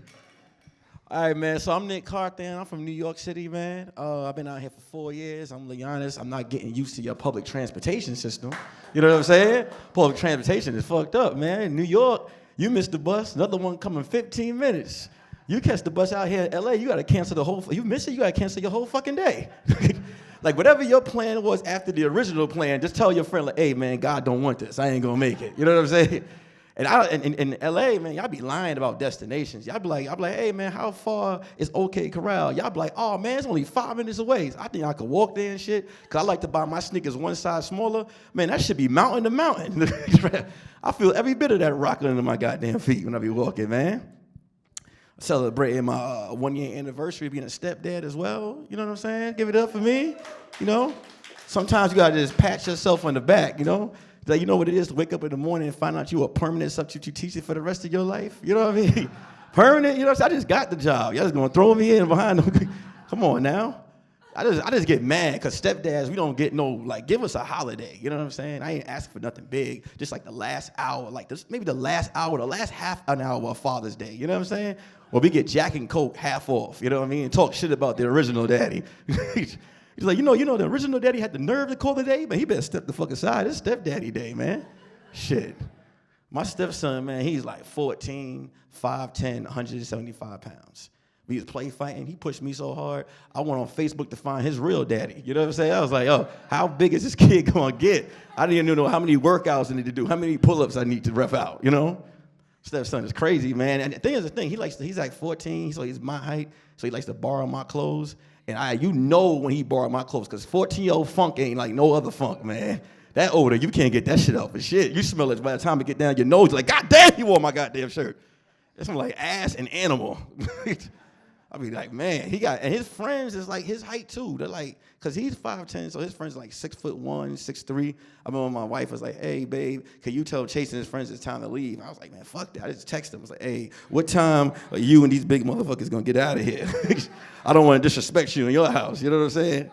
All right, man, so I'm Nick Carthan. I'm from New York City, man. I've been out here for 4 years. I'm gonna be honest, I'm not getting used to your public transportation system. You know what I'm saying? Public transportation is fucked up, man. In New York, you miss the bus, another one coming 15 minutes. You catch the bus out here in LA, you gotta cancel the whole, you miss it, you gotta cancel your whole fucking day. Like whatever your plan was after the original plan, just tell your friend like, hey man, God don't want this, I ain't gonna make it. You know what I'm saying? And in LA, man, y'all be lying about destinations. Y'all be like, hey man, how far is OK Corral? Y'all be like, oh man, it's only 5 minutes away. I think I could walk there and shit. Cause I like to buy my sneakers one size smaller. Man, that should be mountain to mountain. I feel every bit of that rocking under my goddamn feet when I be walking, man. Celebrating my 1 year anniversary being a stepdad as well. You know what I'm saying? Give it up for me. You know? Sometimes you gotta just pat yourself on the back, you know? Like, you know what it is to wake up in the morning and find out you a permanent substitute teacher for the rest of your life? You know what I mean? Permanent, you know what I'm saying? I just got the job. Y'all just gonna throw me in behind them. Come on now. I just get mad because stepdads, we don't get no, like, give us a holiday. You know what I'm saying? I ain't asking for nothing big. Just like the last hour, like this, maybe the last hour, the last half an hour of Father's Day. You know what I'm saying? Or we get Jack and Coke half off. You know what I mean? And talk shit about the original daddy. He's like, you know, the original daddy had the nerve to call the day, man. He better step the fuck aside. It's stepdaddy day, man. Shit. My stepson, man, he's like 14, 5'10", 175 pounds. We was play fighting. He pushed me so hard, I went on Facebook to find his real daddy. You know what I'm saying? I was like, oh, how big is this kid gonna get? I didn't even know how many workouts I need to do, how many pull-ups I need to rep out, you know? Stepson is crazy, man. And the thing is, he's like 14, so he's my height, so he likes to borrow my clothes. And you know when he borrowed my clothes, because 14-year-old funk ain't like no other funk, man. That older, you can't get that shit off for shit. You smell it by the time it get down your nose, you're like, God damn, he wore my goddamn shirt. It smells like ass and animal. I be like, man, and his friends is like his height too. They're like, cause he's 5'10", so his friends are like 6'1", 6'3". I remember my wife was like, hey, babe, can you tell Chase and his friends it's time to leave? I was like, man, fuck that. I just texted him. I was like, hey, what time are you and these big motherfuckers gonna get out of here? I don't want to disrespect you in your house. You know what I'm saying?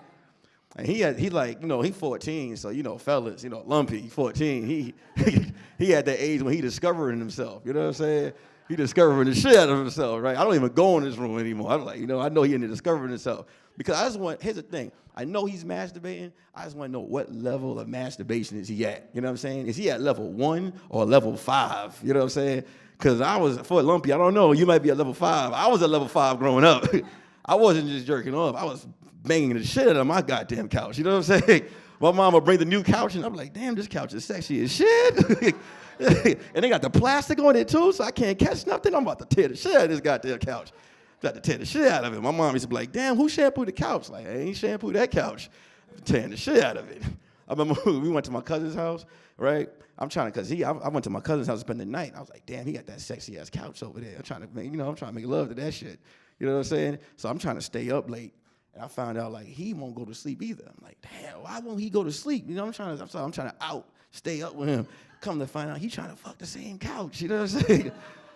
And he like, you know, he 14, so, you know, fellas, you know, Lumpy, 14. He had that age when he discovering himself. You know what I'm saying? He discovering the shit out of himself, right? I don't even go in his room anymore. I'm like, you know, I know he into discovering himself. Because I just want, here's the thing. I know he's masturbating. I just want to know what level of masturbation is he at. You know what I'm saying? Is he at level 1 or level 5? You know what I'm saying? Because I was, for Lumpy, I don't know, you might be at level 5. I was at level 5 growing up. I wasn't just jerking off. I was banging the shit out of my goddamn couch. You know what I'm saying? My mom would bring the new couch, and I'm like, damn, this couch is sexy as shit. And they got the plastic on it, too, so I can't catch nothing. I'm about to tear the shit out of this goddamn couch. Got to tear the shit out of it. My mom used to be like, damn, who shampooed the couch? Like, I ain't shampooed that couch. I'm tearing the shit out of it. I remember we went to my cousin's house, right? I went to my cousin's house to spend the night. I was like, damn, he got that sexy-ass couch over there. I'm trying to make love to that shit. You know what I'm saying? So I'm trying to stay up late. And I found out, like, he won't go to sleep either. I'm like, damn, why won't he go to sleep? You know, I'm trying to stay up with him. Come to find out, he trying to fuck the same couch. You know what I'm saying?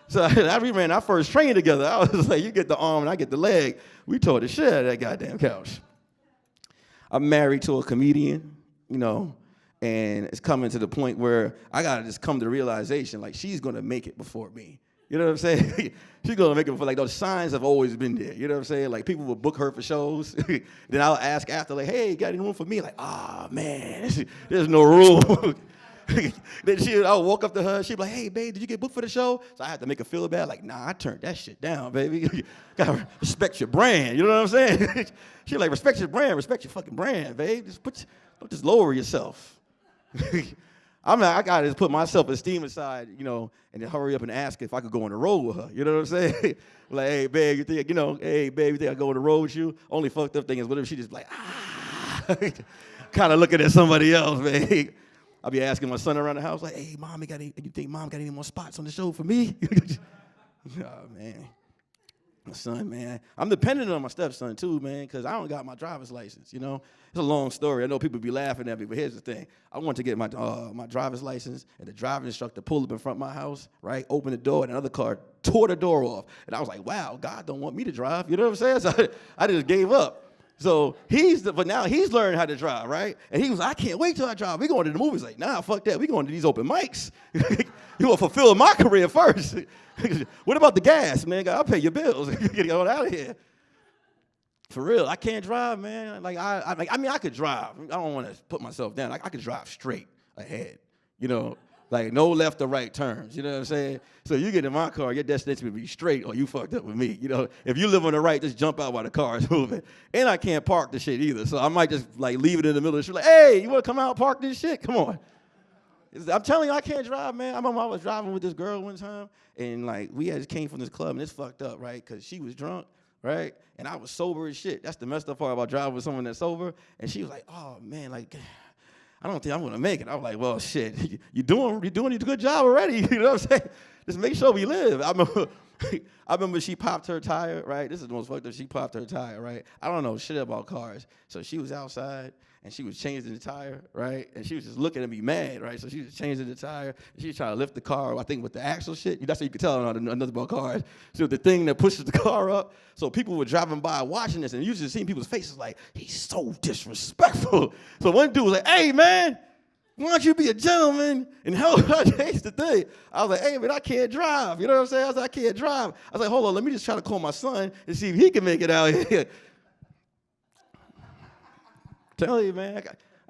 So we ran our first train together. I was like, you get the arm and I get the leg. We tore the shit out of that goddamn couch. I'm married to a comedian, you know, and it's coming to the point where I got to just come to the realization, like, she's going to make it before me. You know what I'm saying? She's going to make it for, like, those signs have always been there. You know what I'm saying? Like, people will book her for shows. Then I'll ask after, like, hey, got any room for me? Like, man, there's no room. Then I'll walk up to her. She'd be like, hey, babe, did you get booked for the show? So I have to make her feel bad. Like, nah, I turned that shit down, baby. You got to respect your brand. You know what I'm saying? She's like, respect your brand. Respect your fucking brand, babe. Don't just lower yourself. I got to put my self-esteem aside, you know, and then hurry up and ask if I could go on the road with her. You know what I'm saying? Like, hey, babe, you think I go on the road with you? Only fucked up thing is, what if she just like, kind of looking at somebody else, man. I'll be asking my son around the house, like, hey, Mom, you think Mom got any more spots on the show for me? Oh, man. My son, man. I'm dependent on my stepson, too, man, because I don't got my driver's license, you know? It's a long story. I know people be laughing at me, but here's the thing. I wanted to get my driver's license, and the driving instructor pulled up in front of my house, right, opened the door, and another car tore the door off. And I was like, wow, God don't want me to drive. You know what I'm saying? So I just gave up. So but now he's learning how to drive, right? And he was, I can't wait till I drive. We going to the movies. Like, nah, fuck that. We going to these open mics. You want to fulfill my career first. What about the gas, man? I'll pay your bills. Get on out of here. For real, I can't drive, man. Like, I mean, I could drive. I don't want to put myself down. Like, I could drive straight ahead, you know? Like, no left or right turns, you know what I'm saying? So you get in my car, your destination will be straight, or you fucked up with me, you know? If you live on the right, just jump out while the car is moving. And I can't park the shit either, so I might just, like, leave it in the middle of the street, like, hey, you want to come out and park this shit? Come on. I'm telling you, I can't drive, man. I remember I was driving with this girl one time, and, like, we just came from this club, and it's fucked up, right? Because she was drunk, right? And I was sober as shit. That's the messed up part about driving with someone that's sober. And she was like, oh, man, like, I don't think I'm gonna make it. I was like, well, shit, you're doing a good job already. You know what I'm saying? Just make sure we live. I remember she popped her tire, right? This is the most fucked up. She popped her tire, right? I don't know shit about cars. So she was outside, and she was changing the tire, right? And she was just looking at me mad, right? So she was changing the tire. She was trying to lift the car, I think, with the axle shit. That's what you could tell on another about cars. So the thing that pushes the car up. So people were driving by watching this, and you just seeing people's faces like, he's so disrespectful. So one dude was like, hey, man, why don't you be a gentleman and help her change the thing? I was like, hey, man, I can't drive. You know what I'm saying? I was like, I can't drive. I was like, hold on, let me just try to call my son and see if he can make it out here. Tell you, man,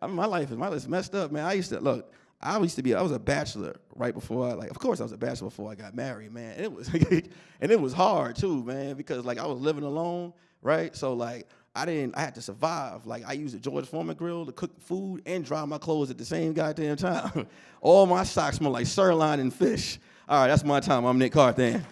my life is messed up, man. I used to, look, I was a bachelor right before of course I was a bachelor before I got married, man. And it was and it was hard too, man, because like I was living alone, right? So like I had to survive. Like I used a George Foreman grill to cook food and dry my clothes at the same goddamn time. All my socks smell like sirloin and fish. All right, that's my time. I'm Nick Carthan.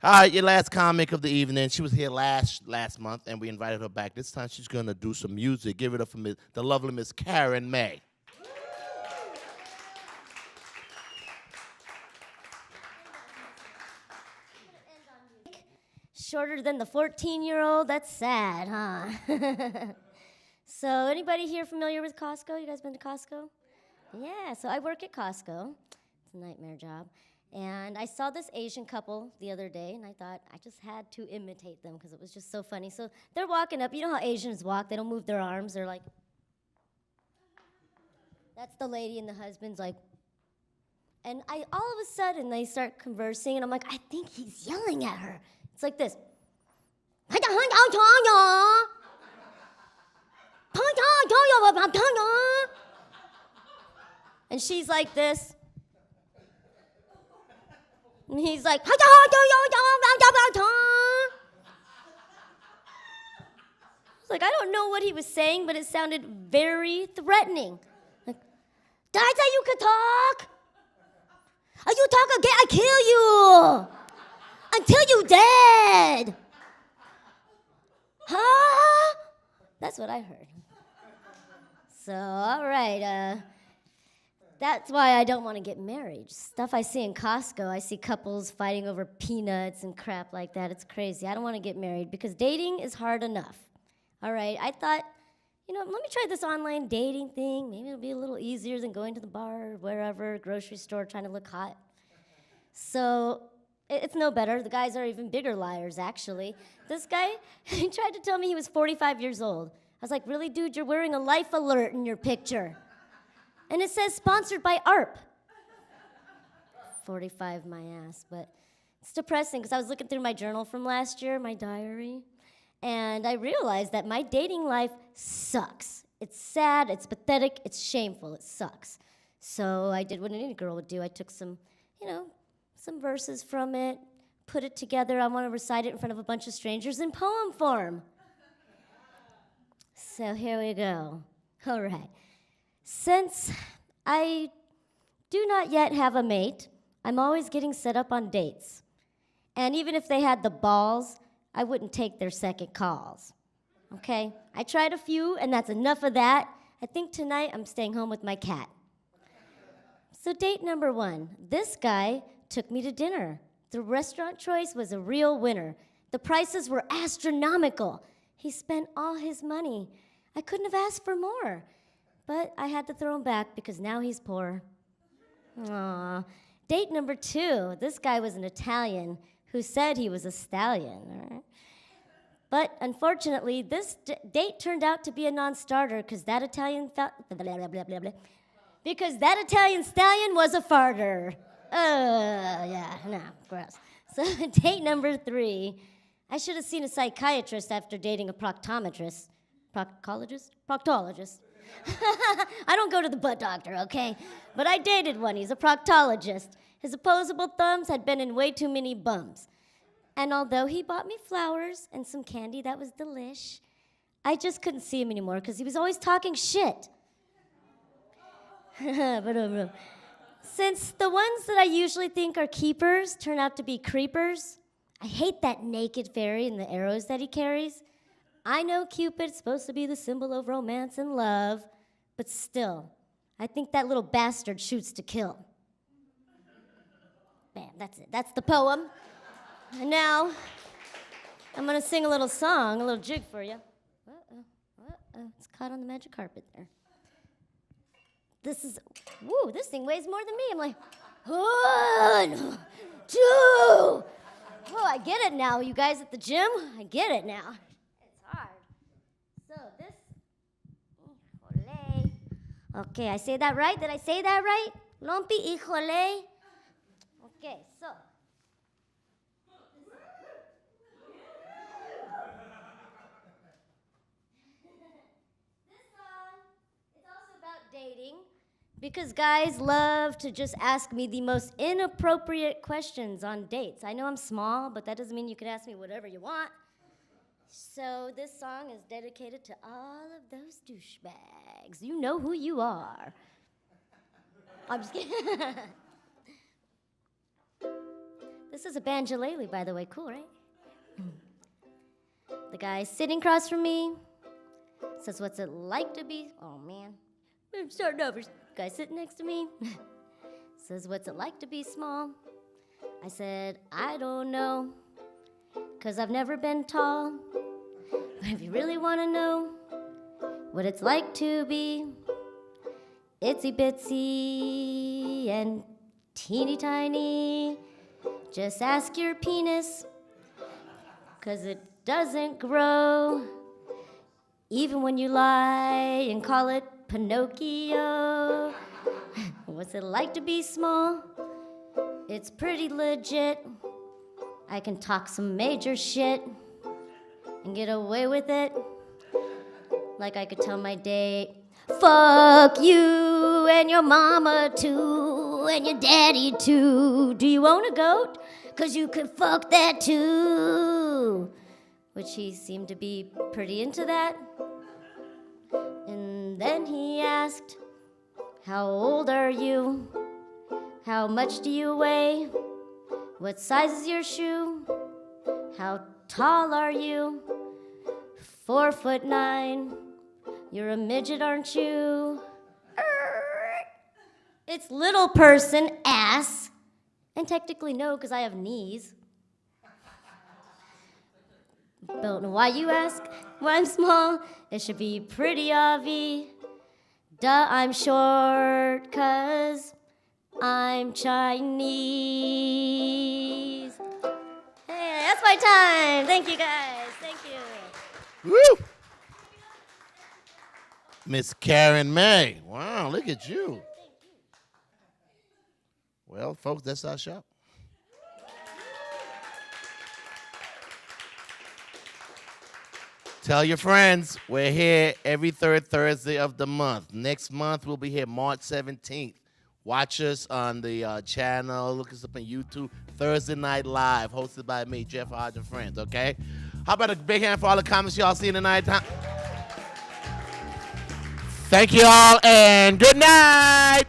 All right, your last comic of the evening. She was here last month, and we invited her back. This time she's going to do some music. Give it up for the lovely Miss Karen May. Shorter than the 14-year-old? That's sad, huh? So anybody here familiar with Costco? You guys been to Costco? Yeah, so I work at Costco. It's a nightmare job. And I saw this Asian couple the other day, and I thought I just had to imitate them because it was just so funny. So they're walking up. You know how Asians walk? They don't move their arms. They're like, that's the lady and the husband's like, and all of a sudden they start conversing, and I'm like, I think he's yelling at her. It's like this. And she's like this. And he's like, it's like, I don't know what he was saying, but it sounded very threatening. Like, did I say you could talk? If you talk again, I kill you. Until you dead. Huh? That's what I heard. So, all right, that's why I don't want to get married. Stuff I see in Costco, I see couples fighting over peanuts and crap like that. It's crazy. I don't want to get married because dating is hard enough. All right, I thought, let me try this online dating thing. Maybe it'll be a little easier than going to the bar or wherever, grocery store, trying to look hot. So it's no better. The guys are even bigger liars, actually. This guy, he tried to tell me he was 45 years old. I was like, really, dude, you're wearing a life alert in your picture. And it says sponsored by ARP. 45 my ass, but it's depressing because I was looking through my journal from last year, my diary, and I realized that my dating life sucks. It's sad, it's pathetic, it's shameful, it sucks. So I did what any girl would do. I took some verses from it, put it together. I want to recite it in front of a bunch of strangers in poem form. So here we go. All right. Since I do not yet have a mate, I'm always getting set up on dates. And even if they had the balls, I wouldn't take their second calls. Okay? I tried a few, and that's enough of that. I think tonight I'm staying home with my cat. So date number 1. This guy took me to dinner. The restaurant choice was a real winner. The prices were astronomical. He spent all his money. I couldn't have asked for more. But I had to throw him back because now he's poor. Aww. Date number 2. This guy was an Italian who said he was a stallion. Right? But unfortunately, this date turned out to be a non-starter because that Italian stallion was a farter. Yeah, no, gross. So date number 3. I should have seen a psychiatrist after dating a proctologist. Proctologist. I don't go to the butt doctor, okay? But I dated one. He's a proctologist. His opposable thumbs had been in way too many bums. And although he bought me flowers and some candy that was delish, I just couldn't see him anymore because he was always talking shit. Since the ones that I usually think are keepers turn out to be creepers, I hate that naked fairy and the arrows that he carries. I know Cupid's supposed to be the symbol of romance and love, but still, I think that little bastard shoots to kill. Bam, that's it. That's the poem. And now, I'm gonna sing a little song, a little jig for you. It's caught on the magic carpet there. This thing weighs more than me. I'm like, 1, 2. Oh, I get it now, you guys at the gym. I get it now. So this, híjole. Okay, I say that right? Did I say that right? Lumpy, híjole. Okay, so. Because guys love to just ask me the most inappropriate questions on dates. I know I'm small, but that doesn't mean you can ask me whatever you want. So this song is dedicated to all of those douchebags. You know who you are. I'm just kidding. This is a banjolele, by the way. Cool, right? The guy sitting across from me says, what's it like to be... Oh, man. I'm starting over. Guy sitting next to me says, what's it like to be small? I said, I don't know, 'cause I've never been tall. But if you really want to know what it's like to be itsy bitsy and teeny tiny, just ask your penis, 'cause it doesn't grow, even when you lie and call it Pinocchio. What's it like to be small? It's pretty legit. I can talk some major shit and get away with it. Like I could tell my date, fuck you and your mama too and your daddy too. Do you own a goat? 'Cause you could fuck that too. Which he seemed to be pretty into that. And then he asked, how old are you? How much do you weigh? What size is your shoe? How tall are you? 4'9". You're a midget, aren't you? It's little person, ass. And technically no, because I have knees. Don't know why you ask why I'm small. It should be pretty obvious. Duh, I'm short, 'cause I'm Chinese. Hey, that's my time. Thank you, guys. Thank you. Woo! Miss Karen May. Wow, look at you. Well, folks, that's our show. Tell your friends, we're here every third Thursday of the month. Next month, we'll be here March 17th. Watch us on the channel. Look us up on YouTube. Thursday Night Live, hosted by me, Jeff Hodge and friends, okay? How about a big hand for all the comments y'all see tonight? Thank you all, and good night.